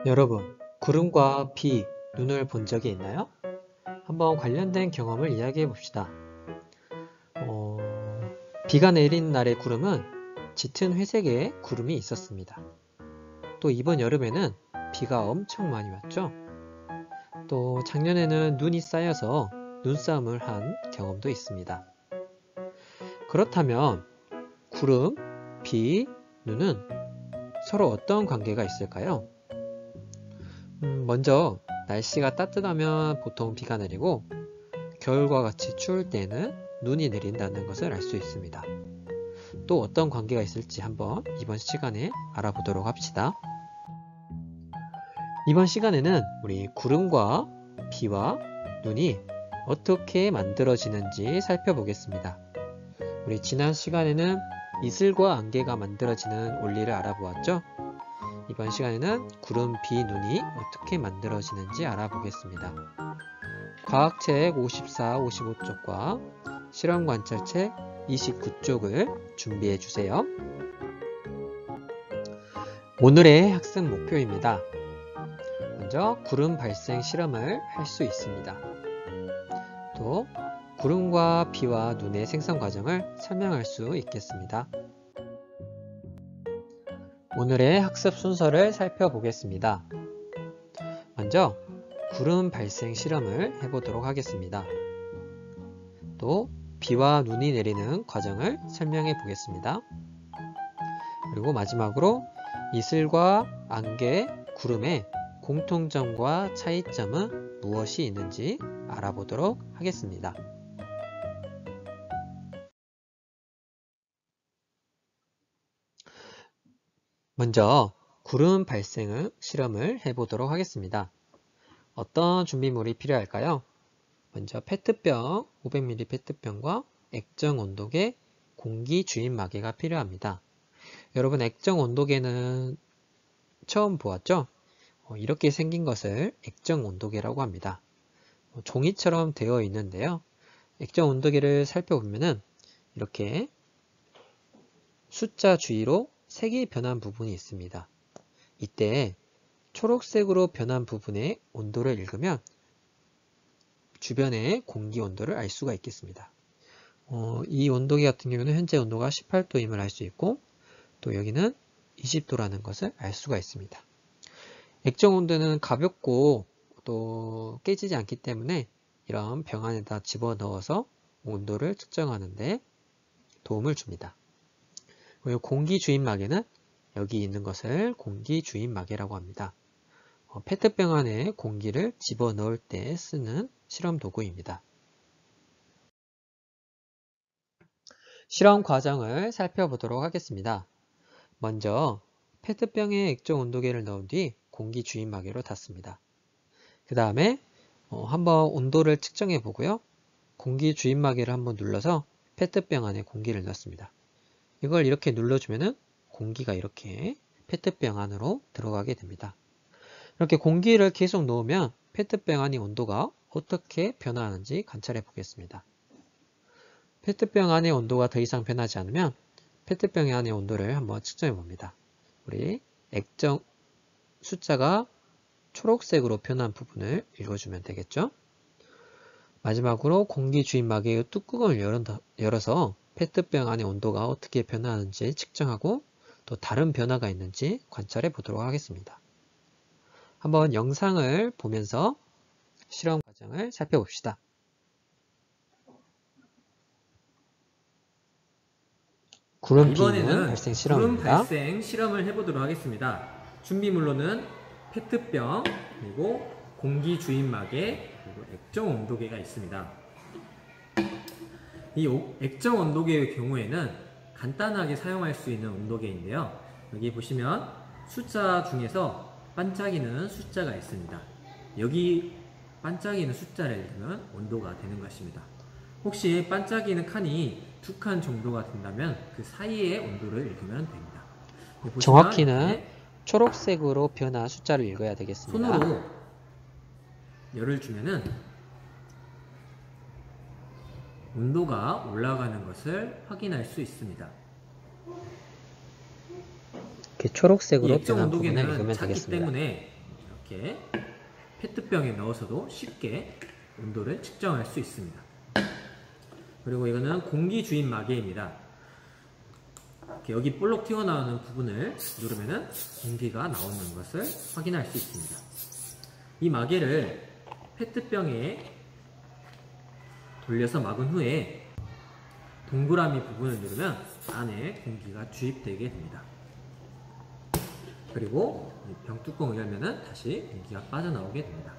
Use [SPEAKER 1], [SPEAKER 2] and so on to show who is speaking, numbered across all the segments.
[SPEAKER 1] 여러분, 구름과 비, 눈을 본 적이 있나요? 한번 관련된 경험을 이야기해 봅시다. 어, 비가 내린 날의 구름은 짙은 회색의 구름이 있었습니다. 또 이번 여름에는 비가 엄청 많이 왔죠? 또 작년에는 눈이 쌓여서 눈싸움을 한 경험도 있습니다. 그렇다면 구름, 비, 눈은 서로 어떤 관계가 있을까요? 먼저 날씨가 따뜻하면 보통 비가 내리고 겨울과 같이 추울 때는 눈이 내린다는 것을 알 수 있습니다. 또 어떤 관계가 있을지 한번 이번 시간에 알아보도록 합시다. 이번 시간에는 우리 구름과 비와 눈이 어떻게 만들어지는지 살펴보겠습니다. 우리 지난 시간에는 이슬과 안개가 만들어지는 원리를 알아보았죠? 이번 시간에는 구름, 비, 눈이 어떻게 만들어지는지 알아보겠습니다. 과학책 54, 55쪽과 실험관찰책 29쪽을 준비해 주세요. 오늘의 학습 목표입니다. 먼저 구름 발생 실험을 할 수 있습니다. 또 구름과 비와 눈의 생성 과정을 설명할 수 있겠습니다. 오늘의 학습 순서를 살펴보겠습니다. 먼저 구름 발생 실험을 해보도록 하겠습니다. 또 비와 눈이 내리는 과정을 설명해 보겠습니다. 그리고 마지막으로 이슬과 안개, 구름의 공통점과 차이점은 무엇이 있는지 알아보도록 하겠습니다. 먼저 구름 발생 실험을 해보도록 하겠습니다. 어떤 준비물이 필요할까요? 먼저 페트병, 500ml 페트병과 액정 온도계, 공기 주입마개가 필요합니다. 여러분, 액정 온도계는 처음 보았죠? 이렇게 생긴 것을 액정 온도계라고 합니다. 종이처럼 되어 있는데요. 액정 온도계를 살펴보면은 이렇게 숫자 주위로 색이 변한 부분이 있습니다. 이때 초록색으로 변한 부분의 온도를 읽으면 주변의 공기 온도를 알 수가 있겠습니다. 이 온도계 같은 경우는 현재 온도가 18도임을 알 수 있고, 또 여기는 20도라는 것을 알 수가 있습니다. 액정 온도는 가볍고 또 깨지지 않기 때문에 이런 병 안에다 집어넣어서 온도를 측정하는 데 도움을 줍니다. 그리고 공기 주입마개는 여기 있는 것을 공기 주입마개라고 합니다. 페트병 안에 공기를 집어넣을 때 쓰는 실험 도구입니다. 실험 과정을 살펴보도록 하겠습니다. 먼저 페트병에 액정 온도계를 넣은 뒤 공기 주입마개로 닫습니다. 그 다음에 한번 온도를 측정해 보고요. 공기 주입마개를 한번 눌러서 페트병 안에 공기를 넣습니다. 이걸 이렇게 눌러주면은 공기가 이렇게 페트병 안으로 들어가게 됩니다. 이렇게 공기를 계속 넣으면 페트병 안의 온도가 어떻게 변화하는지 관찰해 보겠습니다. 페트병 안의 온도가 더 이상 변하지 않으면 페트병 안의 온도를 한번 측정해 봅니다. 우리 액정 숫자가 초록색으로 변한 부분을 읽어주면 되겠죠? 마지막으로 공기 주입마개의 뚜껑을 열어서 페트병 안의 온도가 어떻게 변화하는지 측정하고 또 다른 변화가 있는지 관찰해 보도록 하겠습니다. 한번 영상을 보면서 실험 과정을 살펴봅시다. 구름 비는 발생 실험입니다.
[SPEAKER 2] 구름 발생 실험을 해보도록 하겠습니다. 준비물로는 페트병, 그리고 공기 주입마개, 그리고 액정 온도계가 있습니다. 이 액정 온도계의 경우에는 간단하게 사용할 수 있는 온도계인데요. 여기 보시면 숫자 중에서 반짝이는 숫자가 있습니다. 여기 반짝이는 숫자를 읽으면 온도가 되는 것입니다. 혹시 반짝이는 칸이 2칸 정도가 된다면 그 사이의 온도를 읽으면 됩니다.
[SPEAKER 1] 정확히는 초록색으로 변한 숫자를 읽어야 되겠습니다.
[SPEAKER 2] 손으로 열을 주면은 온도가 올라가는 것을 확인할 수 있습니다.
[SPEAKER 1] 이렇게 초록색으로
[SPEAKER 2] 액정
[SPEAKER 1] 변한 부분을
[SPEAKER 2] 온도계는
[SPEAKER 1] 읽으면
[SPEAKER 2] 차기
[SPEAKER 1] 되겠습니다.
[SPEAKER 2] 때문에 이렇게 페트병에 넣어서도 쉽게 온도를 측정할 수 있습니다. 그리고 이거는 공기 주입 마개입니다. 이렇게 여기 볼록 튀어나오는 부분을 누르면은 공기가 나오는 것을 확인할 수 있습니다. 이 마개를 페트병에 돌려서 막은 후에 동그라미 부분을 누르면 안에 공기가 주입되게 됩니다. 그리고 병 뚜껑을 열면은 다시 공기가 빠져나오게 됩니다.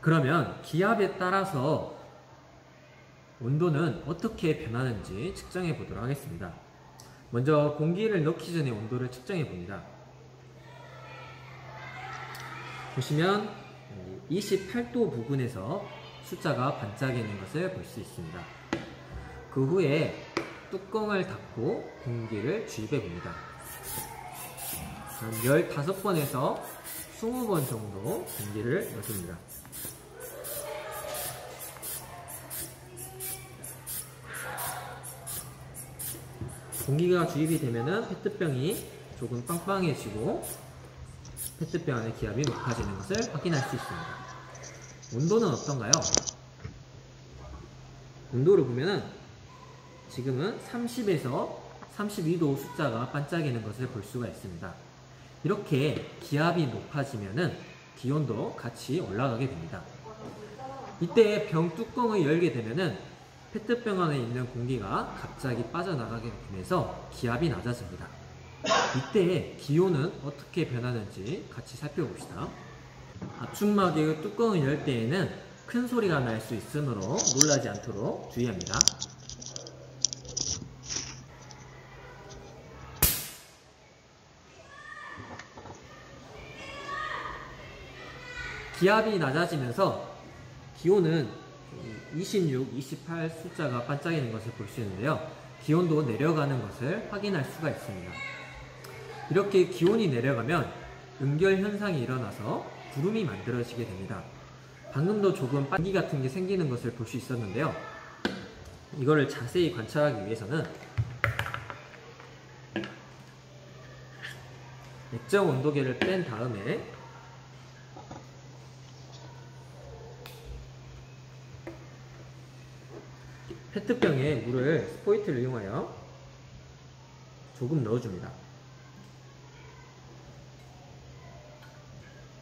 [SPEAKER 2] 그러면 기압에 따라서 온도는 어떻게 변하는지 측정해 보도록 하겠습니다. 먼저 공기를 넣기 전에 온도를 측정해 봅니다. 보시면 28도 부근에서 숫자가 반짝이는 것을 볼 수 있습니다. 그 후에 뚜껑을 닫고 공기를 주입해 봅니다. 15번에서 20번 정도 공기를 넣어줍니다. 공기가 주입이 되면은 페트병이 조금 빵빵해지고 페트병 안의 기압이 높아지는 것을 확인할 수 있습니다. 온도는 어떤가요? 온도를 보면은 지금은 30에서 32도 숫자가 반짝이는 것을 볼 수가 있습니다. 이렇게 기압이 높아지면은 기온도 같이 올라가게 됩니다. 이때 병 뚜껑을 열게 되면은 페트병 안에 있는 공기가 갑자기 빠져나가게 되면서 기압이 낮아집니다. 이때 기온은 어떻게 변하는지 같이 살펴봅시다. 압축막의 뚜껑을 열 때에는 큰 소리가 날 수 있으므로 놀라지 않도록 주의합니다. 기압이 낮아지면서 기온은 26, 28 숫자가 반짝이는 것을 볼 수 있는데요. 기온도 내려가는 것을 확인할 수가 있습니다. 이렇게 기온이 내려가면 응결 현상이 일어나서 구름이 만들어지게 됩니다. 방금도 조금 반기 같은 게 생기는 것을 볼 수 있었는데요. 이거를 자세히 관찰하기 위해서는 액정 온도계를 뺀 다음에 페트병에 물을 스포이트를 이용하여 조금 넣어줍니다.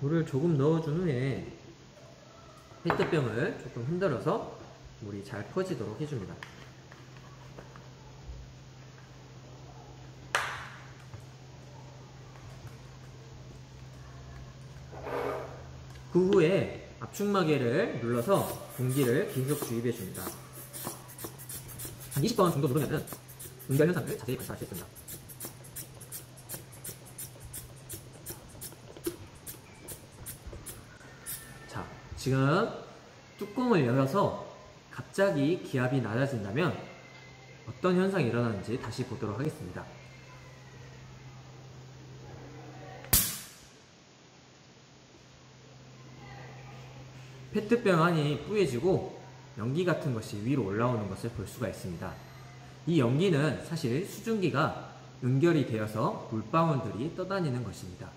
[SPEAKER 2] 물을 조금 넣어준 후에 페트병을 조금 흔들어서 물이 잘 퍼지도록 해줍니다. 그 후에 압축마개를 눌러서 공기를 계속 주입해줍니다. 한 20번 정도 누르면 응결 현상을 자세히 관찰할 수 있습니다. 자, 지금 뚜껑을 열어서 갑자기 기압이 낮아진다면 어떤 현상이 일어나는지 다시 보도록 하겠습니다. 페트병 안이 뿌얘지고 연기 같은 것이 위로 올라오는 것을 볼 수가 있습니다. 이 연기는 사실 수증기가 응결이 되어서 물방울들이 떠다니는 것입니다.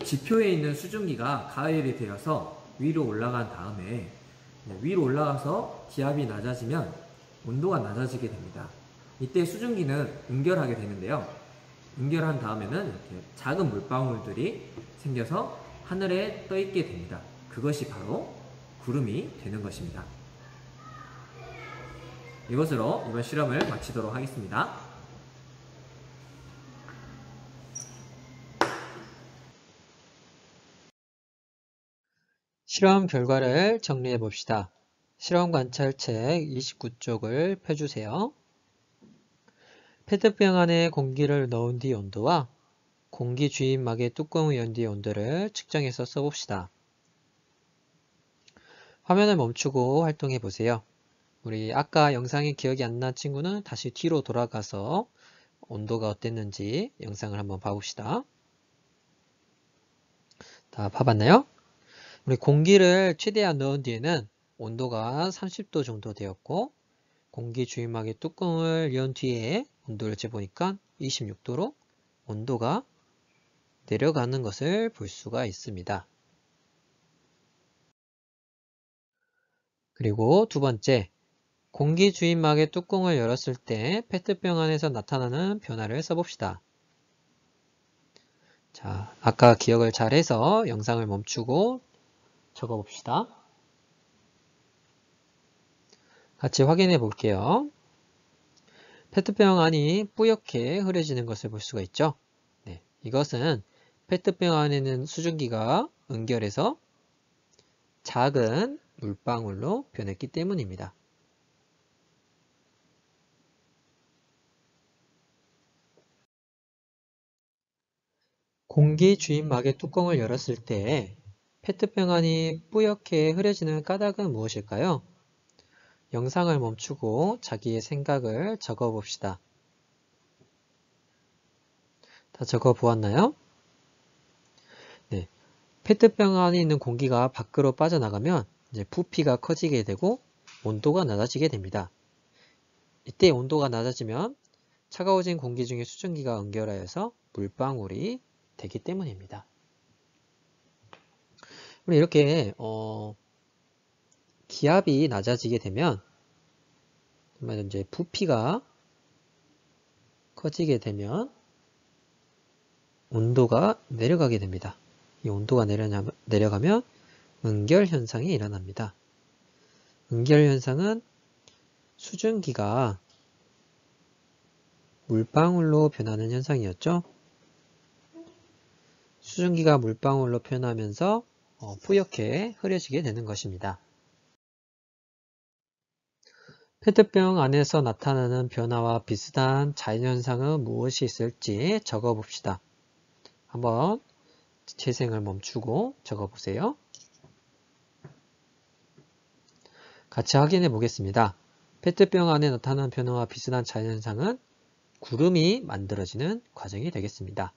[SPEAKER 2] 지표에 있는 수증기가 가열이 되어서 위로 올라간 다음에 위로 올라가서 기압이 낮아지면 온도가 낮아지게 됩니다. 이때 수증기는 응결하게 되는데요. 응결한 다음에는 이렇게 작은 물방울들이 생겨서 하늘에 떠 있게 됩니다. 그것이 바로 구름이 되는 것입니다. 이것으로 이번 실험을 마치도록 하겠습니다.
[SPEAKER 1] 실험 결과를 정리해 봅시다. 실험 관찰책 29쪽을 펴주세요. 페트병 안에 공기를 넣은 뒤 온도와 공기 주입막의 뚜껑을 연 뒤 온도를 측정해서 써봅시다. 화면을 멈추고 활동해 보세요. 우리 아까 영상이 기억이 안 난 친구는 다시 뒤로 돌아가서 온도가 어땠는지 영상을 한번 봐봅시다. 다 봐봤나요? 우리 공기를 최대한 넣은 뒤에는 온도가 30도 정도 되었고 공기 주입막의 뚜껑을 연 뒤에 온도를 재보니까 26도로 온도가 내려가는 것을 볼 수가 있습니다. 그리고 두 번째, 공기 주입막의 뚜껑을 열었을 때 페트병 안에서 나타나는 변화를 써봅시다. 자, 아까 기억을 잘 해서 영상을 멈추고 적어봅시다. 같이 확인해 볼게요. 페트병 안이 뿌옇게 흐려지는 것을 볼 수가 있죠. 네, 이것은 페트병 안에는 수증기가 응결해서 작은 물방울로 변했기 때문입니다. 공기 주입막의 뚜껑을 열었을 때 페트병 안이 뿌옇게 흐려지는 까닭은 무엇일까요? 영상을 멈추고 자기의 생각을 적어 봅시다. 다 적어 보았나요? 네. 페트병 안에 있는 공기가 밖으로 빠져나가면 이제 부피가 커지게 되고 온도가 낮아지게 됩니다. 이때 온도가 낮아지면 차가워진 공기 중에 수증기가 응결하여서 물방울이 되기 때문입니다. 우리 이렇게 기압이 낮아지게 되면 이제 부피가 커지게 되면 온도가 내려가게 됩니다. 이 온도가 내려가면 응결 현상이 일어납니다. 응결 현상은 수증기가 물방울로 변하는 현상이었죠. 수증기가 물방울로 변하면서 뿌옇게 흐려지게 되는 것입니다. 페트병 안에서 나타나는 변화와 비슷한 자연현상은 무엇이 있을지 적어봅시다. 한번 재생을 멈추고 적어보세요. 같이 확인해 보겠습니다. 페트병 안에 나타나는 변화와 비슷한 자연현상은 구름이 만들어지는 과정이 되겠습니다.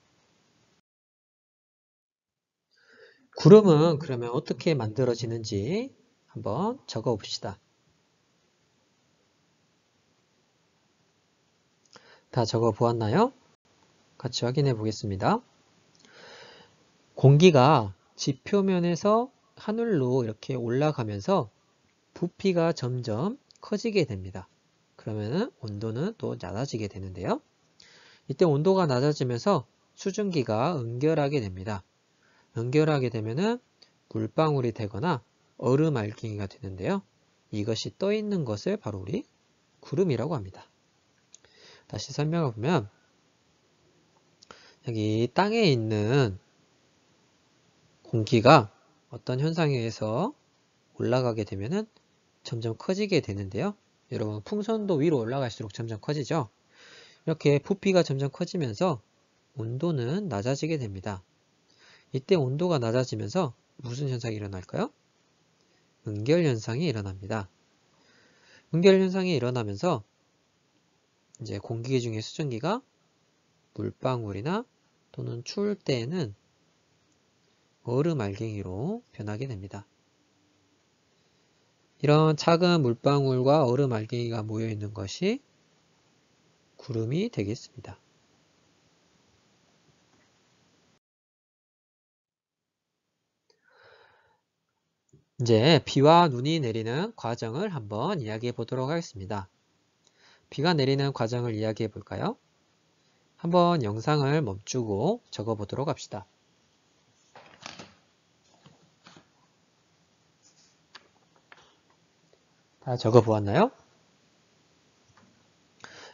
[SPEAKER 1] 구름은 그러면 어떻게 만들어지는지 한번 적어봅시다. 다 적어보았나요? 같이 확인해 보겠습니다. 공기가 지표면에서 하늘로 이렇게 올라가면서 부피가 점점 커지게 됩니다. 그러면 온도는 또 낮아지게 되는데요. 이때 온도가 낮아지면서 수증기가 응결하게 됩니다. 응결하게 되면 물방울이 되거나 얼음 알갱이가 되는데요. 이것이 떠 있는 것을 바로 우리 구름이라고 합니다. 다시 설명해 보면 여기 땅에 있는 공기가 어떤 현상에 의해서 올라가게 되면 점점 커지게 되는데요. 여러분 풍선도 위로 올라갈수록 점점 커지죠. 이렇게 부피가 점점 커지면서 온도는 낮아지게 됩니다. 이때 온도가 낮아지면서 무슨 현상이 일어날까요? 응결 현상이 일어납니다. 응결 현상이 일어나면서 이제 공기 중에 수증기가 물방울이나 또는 추울 때에는 얼음 알갱이로 변하게 됩니다. 이런 작은 물방울과 얼음 알갱이가 모여 있는 것이 구름이 되겠습니다. 이제 비와 눈이 내리는 과정을 한번 이야기해 보도록 하겠습니다. 비가 내리는 과정을 이야기해 볼까요? 한번 영상을 멈추고 적어 보도록 합시다. 다 적어 보았나요?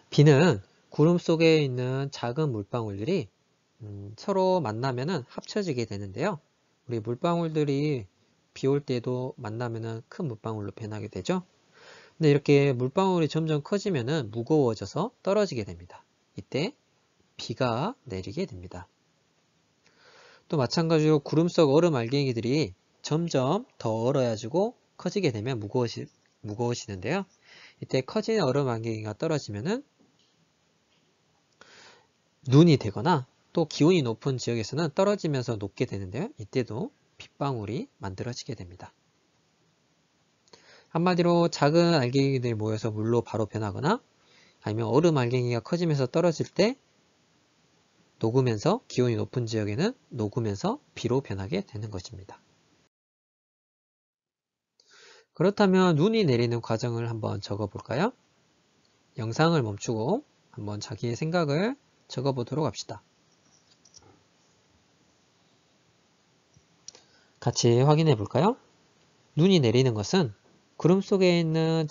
[SPEAKER 1] 비는 구름 속에 있는 작은 물방울들이 서로 만나면 합쳐지게 되는데요. 우리 물방울들이 비 올 때도 만나면 큰 물방울로 변하게 되죠. 근데 이렇게 물방울이 점점 커지면 무거워져서 떨어지게 됩니다. 이때 비가 내리게 됩니다. 또 마찬가지로 구름 속 얼음 알갱이들이 점점 더 얼어가지고 커지게 되면 무거워지는데요. 이때 커진 얼음 알갱이가 떨어지면 눈이 되거나 또 기온이 높은 지역에서는 떨어지면서 녹게 되는데요. 이때도 빗방울이 만들어지게 됩니다. 한마디로 작은 알갱이들이 모여서 물로 바로 변하거나 아니면 얼음 알갱이가 커지면서 떨어질 때 녹으면서 기온이 높은 지역에는 녹으면서 비로 변하게 되는 것입니다. 그렇다면 눈이 내리는 과정을 한번 적어 볼까요? 영상을 멈추고 한번 자기의 생각을 적어 보도록 합시다. 같이 확인해 볼까요? 눈이 내리는 것은 구름 속에 있는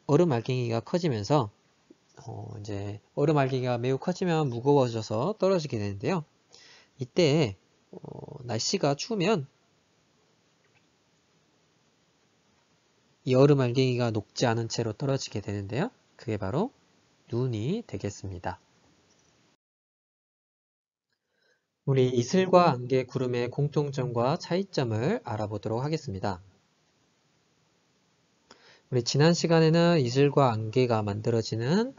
[SPEAKER 1] 얼음 알갱이가 커지면서 이제 얼음 알갱이가 매우 커지면 무거워져서 떨어지게 되는데요. 이때 날씨가 추우면 이 얼음 알갱이가 녹지 않은 채로 떨어지게 되는데요. 그게 바로 눈이 되겠습니다. 우리 이슬과 안개 구름의 공통점과 차이점을 알아보도록 하겠습니다. 우리 지난 시간에는 이슬과 안개가 만들어지는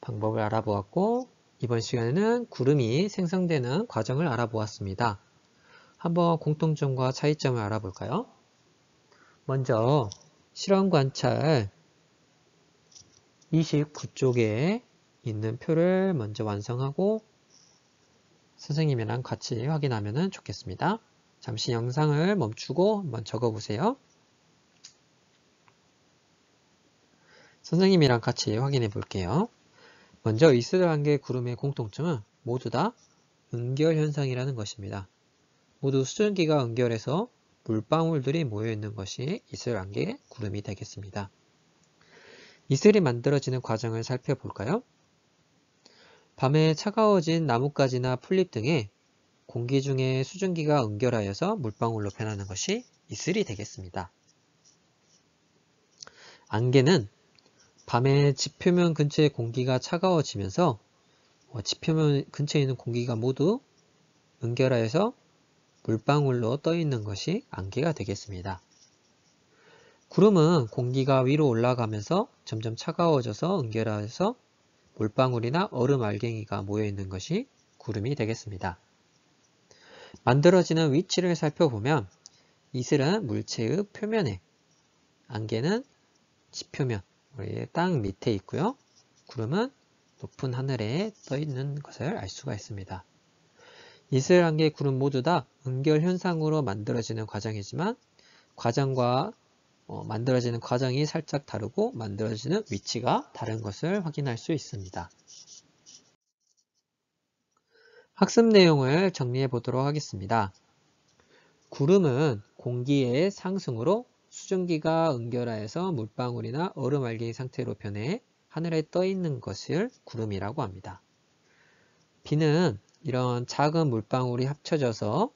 [SPEAKER 1] 방법을 알아보았고, 이번 시간에는 구름이 생성되는 과정을 알아보았습니다. 한번 공통점과 차이점을 알아볼까요? 먼저 실험 관찰 29쪽에 있는 표를 먼저 완성하고 선생님이랑 같이 확인하면 좋겠습니다. 잠시 영상을 멈추고 한번 적어보세요. 선생님이랑 같이 확인해 볼게요. 먼저 이슬안개 구름의 공통점은 모두 다 은결 현상이라는 것입니다. 모두 수증기가 은결해서 물방울들이 모여있는 것이 이슬안개 구름이 되겠습니다. 이슬이 만들어지는 과정을 살펴볼까요? 밤에 차가워진 나뭇가지나 풀잎 등에 공기 중에 수증기가 은결하여서 물방울로 변하는 것이 이슬이 되겠습니다. 안개는 밤에 지표면 근처의 공기가 차가워지면서 지표면 근처에 있는 공기가 모두 은결하여서 물방울로 떠 있는 것이 안개가 되겠습니다. 구름은 공기가 위로 올라가면서 점점 차가워져서 은결하여서 물방울이나 얼음 알갱이가 모여 있는 것이 구름이 되겠습니다. 만들어지는 위치를 살펴보면 이슬은 물체의 표면에, 안개는 지표면, 우리의 땅 밑에 있고요. 구름은 높은 하늘에 떠 있는 것을 알 수가 있습니다. 이슬, 안개, 구름 모두 다 은결 현상으로 만들어지는 과정이지만 만들어지는 과정이 살짝 다르고 만들어지는 위치가 다른 것을 확인할 수 있습니다. 학습 내용을 정리해 보도록 하겠습니다. 구름은 공기의 상승으로 수증기가 은결하여서 물방울이나 얼음 알갱이 상태로 변해 하늘에 떠 있는 것을 구름이라고 합니다. 비는 이런 작은 물방울이 합쳐져서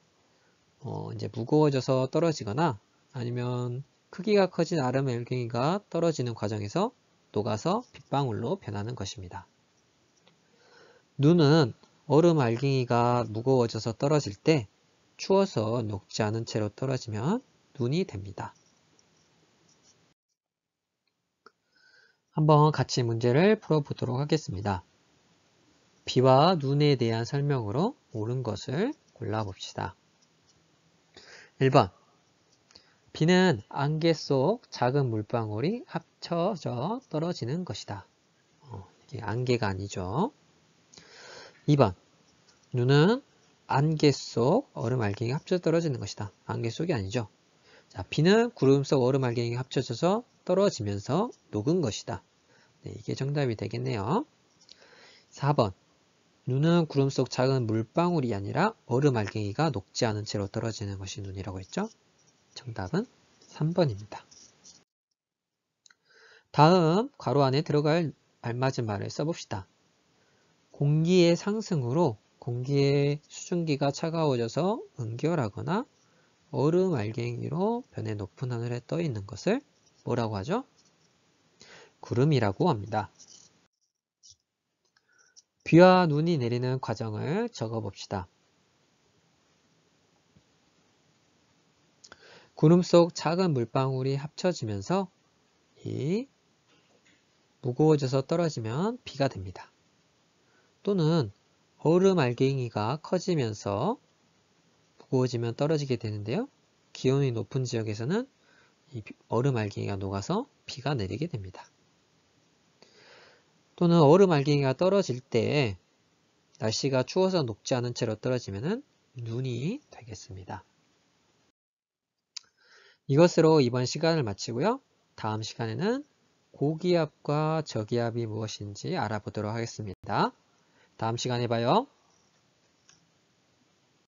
[SPEAKER 1] 이제 무거워져서 떨어지거나 아니면 크기가 커진 얼음 알갱이가 떨어지는 과정에서 녹아서 빗방울로 변하는 것입니다. 눈은 얼음 알갱이가 무거워져서 떨어질 때 추워서 녹지 않은 채로 떨어지면 눈이 됩니다. 한번 같이 문제를 풀어보도록 하겠습니다. 비와 눈에 대한 설명으로 옳은 것을 골라봅시다. 1번 비는 안개 속 작은 물방울이 합쳐져 떨어지는 것이다. 이게 안개가 아니죠. 2번 눈은 안개 속 얼음 알갱이가 합쳐져 떨어지는 것이다. 안개 속이 아니죠. 자, 비는 구름 속 얼음 알갱이가 합쳐져서 떨어지면서 녹은 것이다. 네, 이게 정답이 되겠네요. 4번 눈은 구름 속 작은 물방울이 아니라 얼음 알갱이가 녹지 않은 채로 떨어지는 것이 눈이라고 했죠. 정답은 3번입니다. 다음 괄호 안에 들어갈 알맞은 말을 써봅시다. 공기의 상승으로 공기의 수증기가 차가워져서 은결하거나 얼음 알갱이로 변해 높은 하늘에 떠 있는 것을 뭐라고 하죠? 구름이라고 합니다. 비와 눈이 내리는 과정을 적어봅시다. 구름 속 작은 물방울이 합쳐지면서 무거워져서 떨어지면 비가 됩니다. 또는 얼음 알갱이가 커지면서 무거워지면 떨어지게 되는데요. 기온이 높은 지역에서는 이 얼음 알갱이가 녹아서 비가 내리게 됩니다. 또는 얼음 알갱이가 떨어질 때 날씨가 추워서 녹지 않은 채로 떨어지면 눈이 되겠습니다. 이것으로 이번 시간을 마치고요. 다음 시간에는 고기압과 저기압이 무엇인지 알아보도록 하겠습니다. 다음 시간에 봐요.